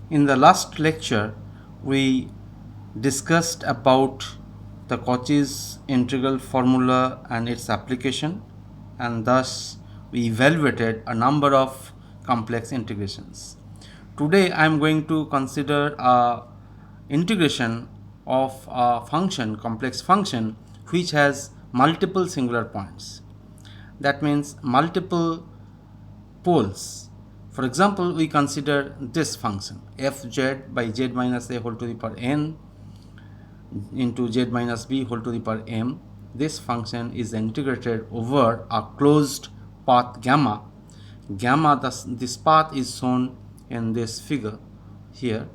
In the last lecture, we discussed about the Cauchy's integral formula and its application, and thus we evaluated a number of complex integrations. Today I am going to consider a integration of a function, complex function, which has multiple singular points. That means multiple poles. For example, we consider this function fz by z minus a whole to the power n into z minus b whole to the power m. This function is integrated over a closed path gamma. This path is shown in this figure here.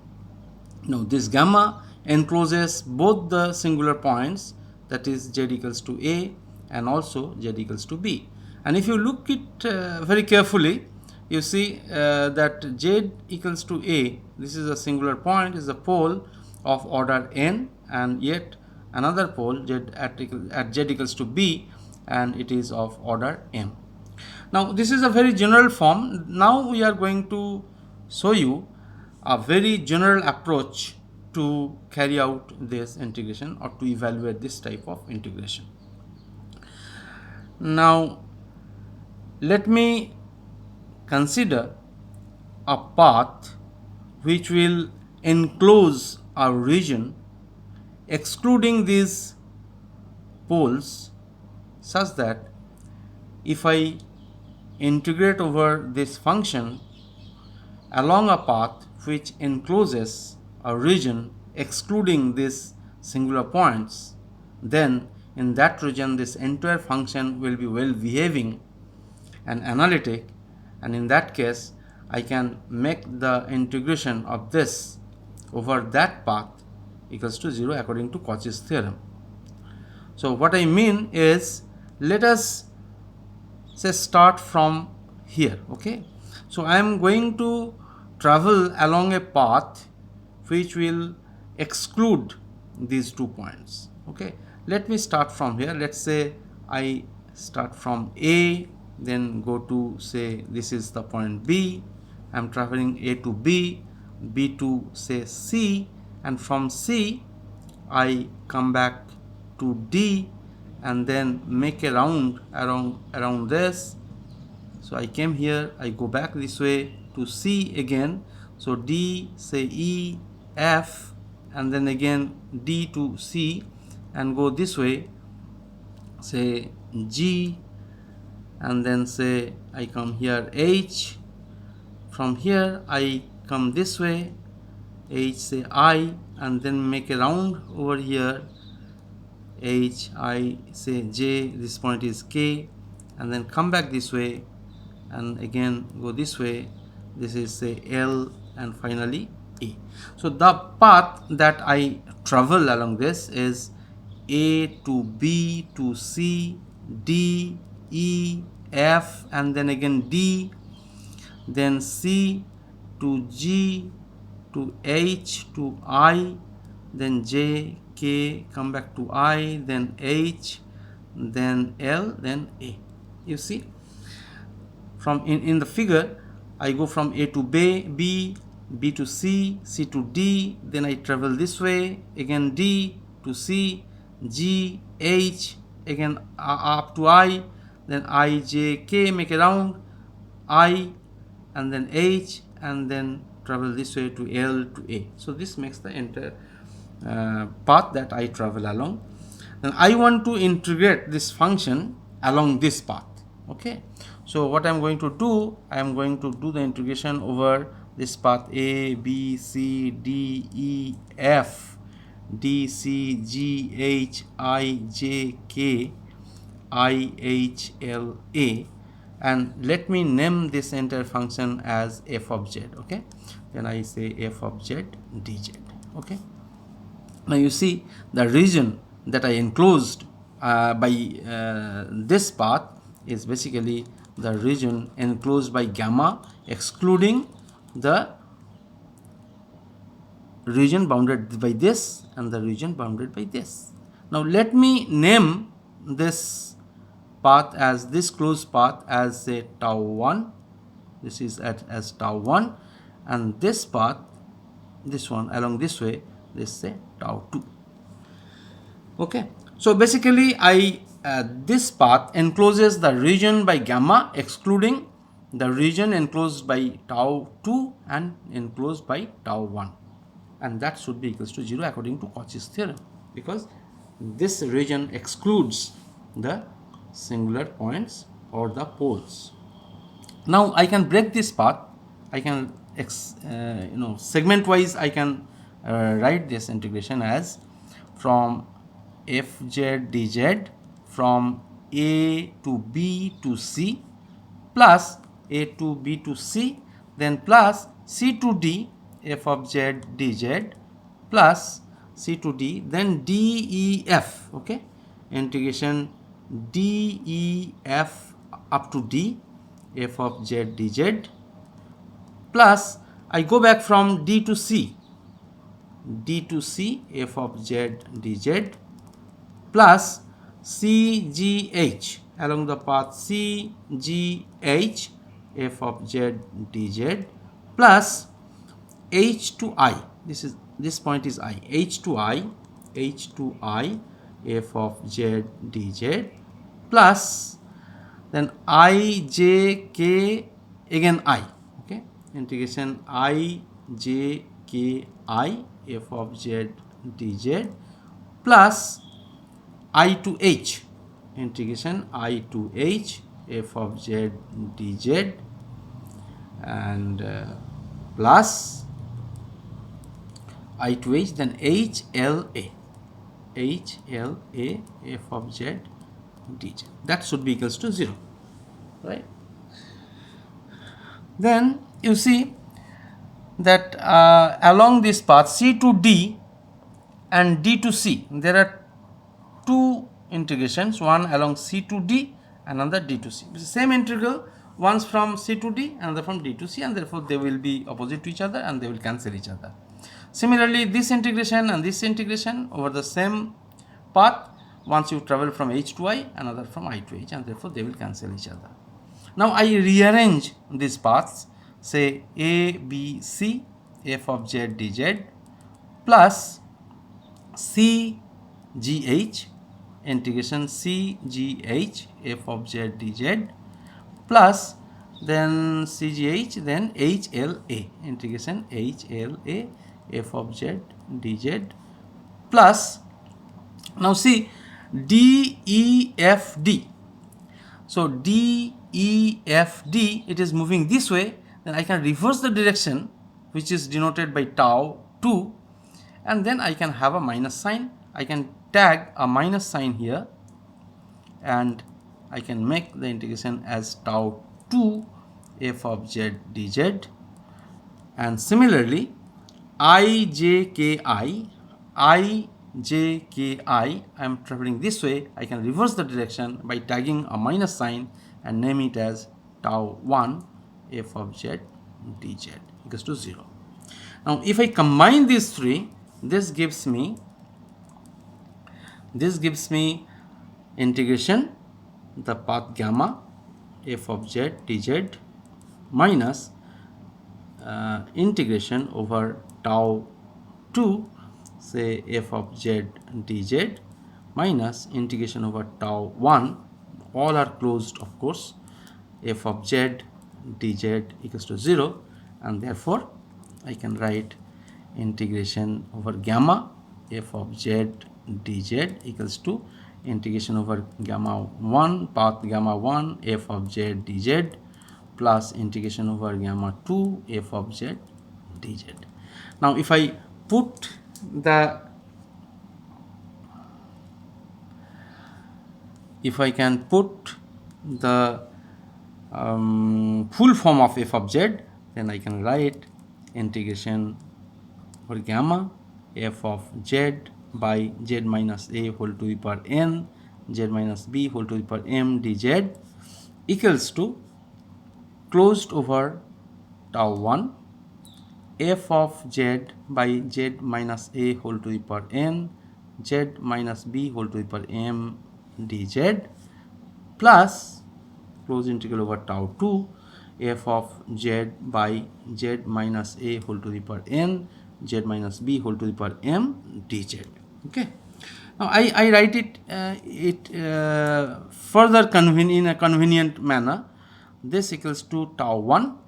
Now this gamma encloses both the singular points, that is z equals to a and also z equals to b. And if you look it very carefully, you see that z equals to a, this is a singular point, is a pole of order n, and yet another pole z at z equals to b, and it is of order m. Now this is a very general form. Now we are going to show you a very general approach to carry out this integration or to evaluate this type of integration. Now let me consider a path which will enclose a region excluding these poles, such that if I integrate over this function along a path which encloses a region excluding these singular points, then in that region this entire function will be well behaving and analytic, and in that case I can make the integration of this over that path equals to 0 according to Cauchy's theorem. So what I mean is, let us say start from here. Okay, so I am going to travel along a path which will exclude these 2 points. Okay, let me start from here. Let's say I start from a, then go to, say, this is the point b. I am traveling a to b, b to, say, c, and from c I come back to d and then make a round around this. So I came here, I go back this way to c again. So d, say, e, f, and then again d to c, and go this way, say, g, and then say I come here h. From here I come this way, h, say, I, and then make a round over here, h, I, say, j, this point is k, and then come back this way and again go this way, this is, say, L, and finally A. So the path that I travel along this is A to B to C, D, E, F, and then again D, then C to G to H to I, then J, K, come back to I, then H, then L, then A. You see, from in the figure I go from A to B, B to C, C to D, then I travel this way, again D to C, G, H, again up to I, then I, J, K, make a round, I, and then H, and then travel this way to L to A. So this makes the entire path that I travel along. Then I want to integrate this function along this path. Okay, so what I am going to do, I am going to do the integration over this path A, B, C, D, E, F, D, C, G, H, I, J, K, I, H, L, A, and let me name this entire function as f of z. Okay, then I say f of z dz. Okay, now you see the region that I enclosed by this path is basically the region enclosed by gamma, excluding the region bounded by this and the region bounded by this. Now let me name this path as this closed path as, say, tau 1. This is as tau 1, and this path this one along this way, this say tau 2. Okay, so basically this path encloses the region by gamma, excluding the region enclosed by tau 2 and enclosed by tau 1, and that should be equals to 0 according to Cauchy's theorem, because this region excludes the singular points or the poles. Now I can break this path. I can segment wise I can write this integration as from fz dz from a to b to c plus a to b to c, then plus c to d f of z dz plus c to d, then d e f. Okay, integration d e f up to d f of z dz plus I go back from d to c f of z dz plus c g h along the path c g h f of z dz plus h to I, this point is I, h to I f of z dz plus then I j k again I. Okay, integration I j k I f of z dz plus I to h, integration I to h f of z dz and plus I to h, then h l a f of z dz. That should be equals to 0, right? Then you see that along this path c to d and d to c, there are two integrations, one along c to d, another d to c. It's the same integral, one's from c to d, another from d to c, and therefore they will be opposite to each other and they will cancel each other. Similarly, this integration and this integration over the same path, once you travel from h to I, another from I to h, and therefore they will cancel each other. Now I rearrange these paths, say a b c f of z dz plus c g h, integration c g h f of z dz plus then c g h, then h l a, integration h l a f of z dz plus, now see d e f d. So d e f d, it is moving this way, then I can reverse the direction which is denoted by tau 2, and then I can have a minus sign. I can tag a minus sign here and I can make the integration as tau 2 f of z dz, and similarly I j k I I am traveling this way. I can reverse the direction by tagging a minus sign and name it as tau 1 f of z dz equals to 0. Now if I combine these three, this gives me integration the path gamma f of z dz minus integration over tau 2 say f of z dz minus integration over tau 1, all are closed of course, f of z dz equals to 0, and therefore I can write integration over gamma f of z dz equals to integration over gamma 1 path gamma 1 f of z dz plus integration over gamma 2 f of z dz. Now if I put if I can put the full form of f of z, then I can write integration over gamma f of z by z minus a whole to the power n z minus b whole to the power m dz equals to closed over tau 1 f of z by z minus a whole to the power n z minus b whole to the power m dz plus closed integral over tau 2 f of z by z minus a whole to the power n z minus b whole to the power m dz. Okay. Now I write it further in a convenient manner. This equals to tau 1.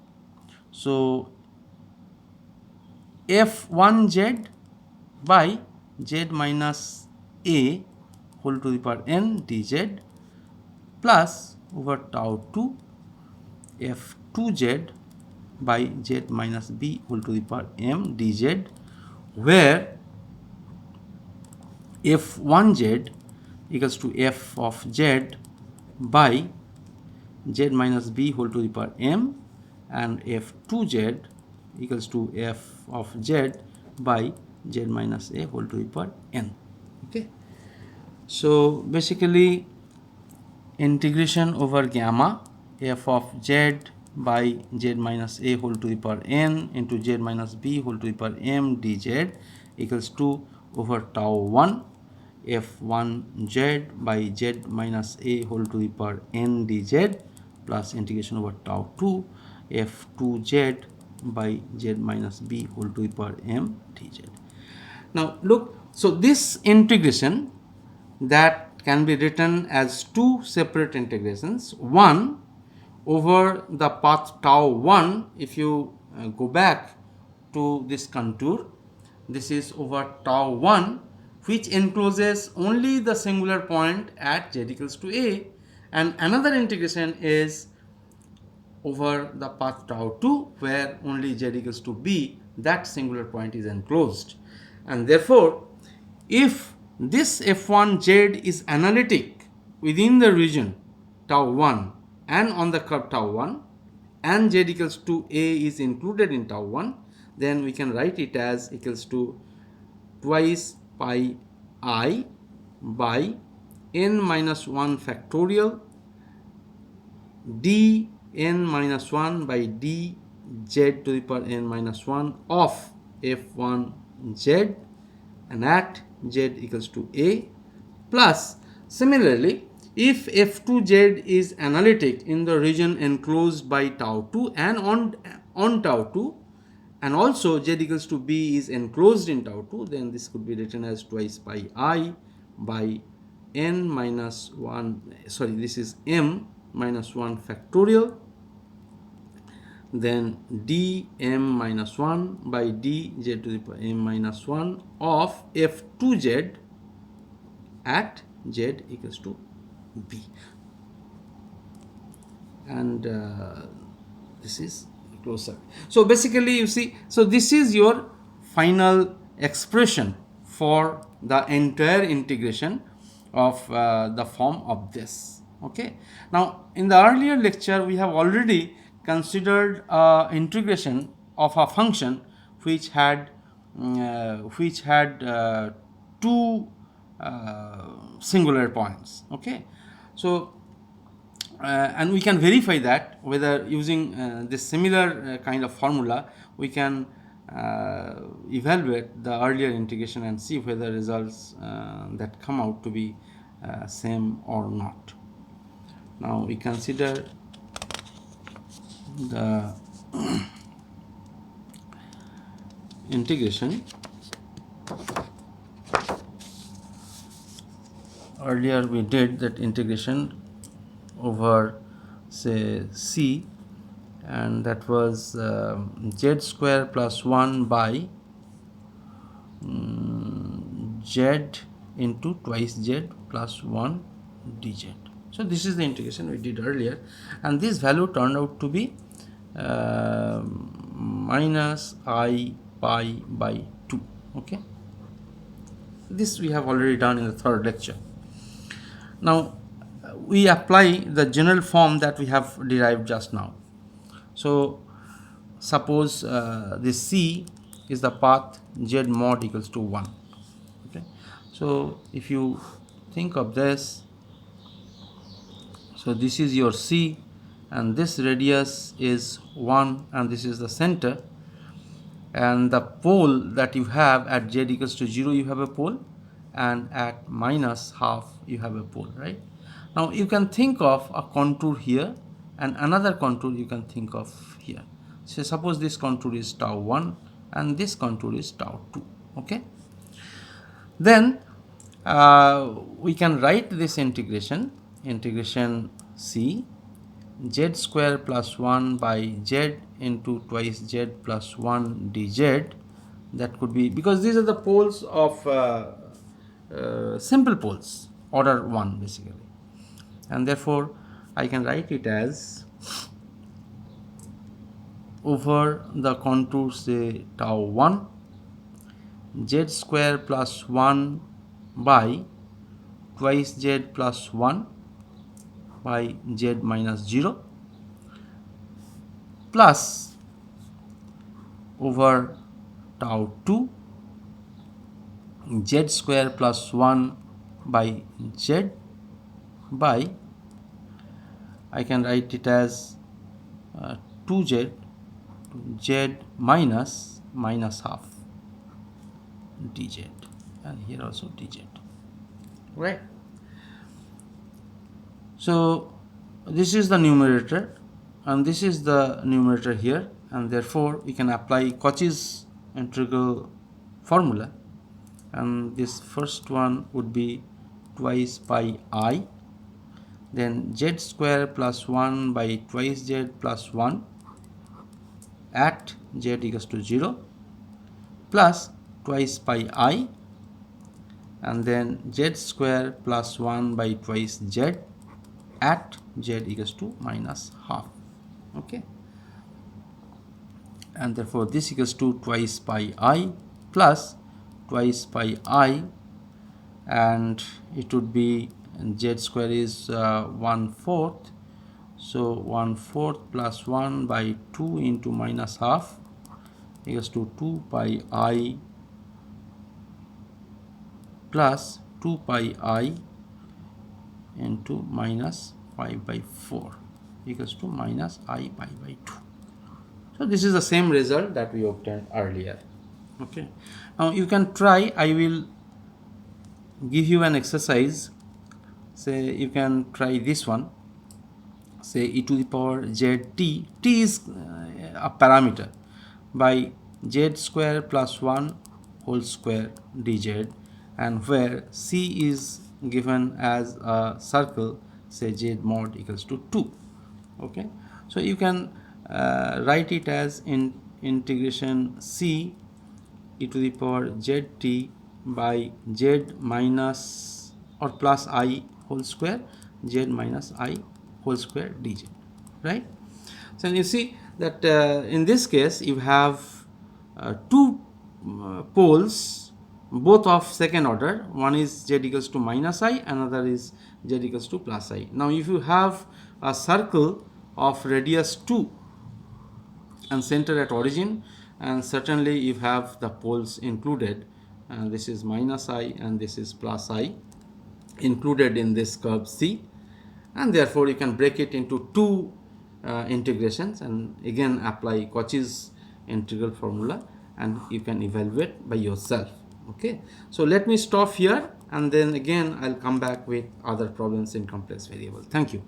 So f1z by z minus a whole to the power n dz plus over tau 2 f2z by z minus b whole to the power m dz, where f1z equals to f of z by z minus b whole to the power m, and f2z equals to f of z by z minus a whole to the power n. Okay. So basically integration over gamma f of z by z minus a whole to the power n into z minus b whole to the power m dz equals to over tau 1 f1z by z minus a whole to the power n dz plus integration over tau 2 f2z by z minus b whole to the power m dz. Now look, so this integration that can be written as two separate integrations, one over the path tau 1. If you go back to this contour, this is over tau 1, which encloses only the singular point at z equals to a, and another integration is over the path tau 2, where only z equals to b, that singular point is enclosed. And therefore if this f1z is analytic within the region tau 1 and on the curve tau 1, and z equals to a is included in tau 1, then we can write it as equals to twice pi I by n minus 1 factorial d n minus 1 by d z to the power n minus 1 of f1z and at z equals to a, plus similarly if f2z is analytic in the region enclosed by tau 2 and on tau 2, and also z equals to b is enclosed in tau 2, then this could be written as twice pi I by n minus 1, sorry, this is m minus 1 factorial, then d m minus 1 by d z to the power m minus 1 of f2z at z equals to b, and this is closer. So basically you see, so this is your final expression for the entire integration of the form of this. Okay. Now in the earlier lecture we have already considered integration of a function which had two singular points. Okay. So and we can verify that whether using this similar kind of formula we can evaluate the earlier integration and see whether results that come out to be same or not. Now we consider the integration. Earlier we did that integration over say c, and that was z square plus 1 by z into twice z plus 1 dz. So this is the integration we did earlier, and this value turned out to be minus I pi by 2. Okay, this we have already done in the third lecture. Now we apply the general form that we have derived just now. So suppose this c is the path z mod equals to 1. Okay, so if you think of this, so this is your c and this radius is 1 and this is the center, and the pole that you have at z equals to 0 you have a pole, and at minus half you have a pole, right? Now you can think of a contour here and another contour you can think of here. So suppose this contour is tau 1 and this contour is tau 2. Okay, then we can write this integration c z square plus 1 by z into twice z plus 1 dz. That could be, because these are the poles of simple poles, order 1 basically, and therefore I can write it as over the contour say tau 1 z square plus 1 by twice z plus 1 by z minus 0 plus over tau 2 z square plus 1 by z by, I can write it as 2z z minus half dz, and here also dz, right? So this is the numerator and this is the numerator here, and therefore we can apply Cauchy's integral formula, and this first one would be twice pi I, then z square plus 1 by twice z plus 1 at z equals to 0 plus twice pi I, and then z square plus 1 by twice z at z equals to minus half. Okay, and therefore this equals to twice pi I plus twice pi I, and it would be z square is 1/4, so 1/4 plus 1 by 2 into minus half equals to 2 pi I plus 2 pi I into minus 5 by 4 equals to minus I pi by 2. So this is the same result that we obtained earlier. Okay, now you can try. I will give you an exercise. Say you can try this one. Say e to the power z t, t is a parameter, by z square plus 1 whole square dz, and where c is given as a circle, say z mod equals to 2. Okay, so you can write it as integration c e to the power zt by z minus or plus I whole square z minus I whole square dz, right? So you see that in this case you have two poles, both of second order. One is z equals to minus I, another is z equals to plus I. Now if you have a circle of radius 2 and center at origin, and certainly you have the poles included, this is minus I and this is plus I included in this curve C, and therefore you can break it into two integrations and again apply Cauchy's integral formula, and you can evaluate by yourself. Okay, so let me stop here and then again I'll come back with other problems in complex variable. Thank you.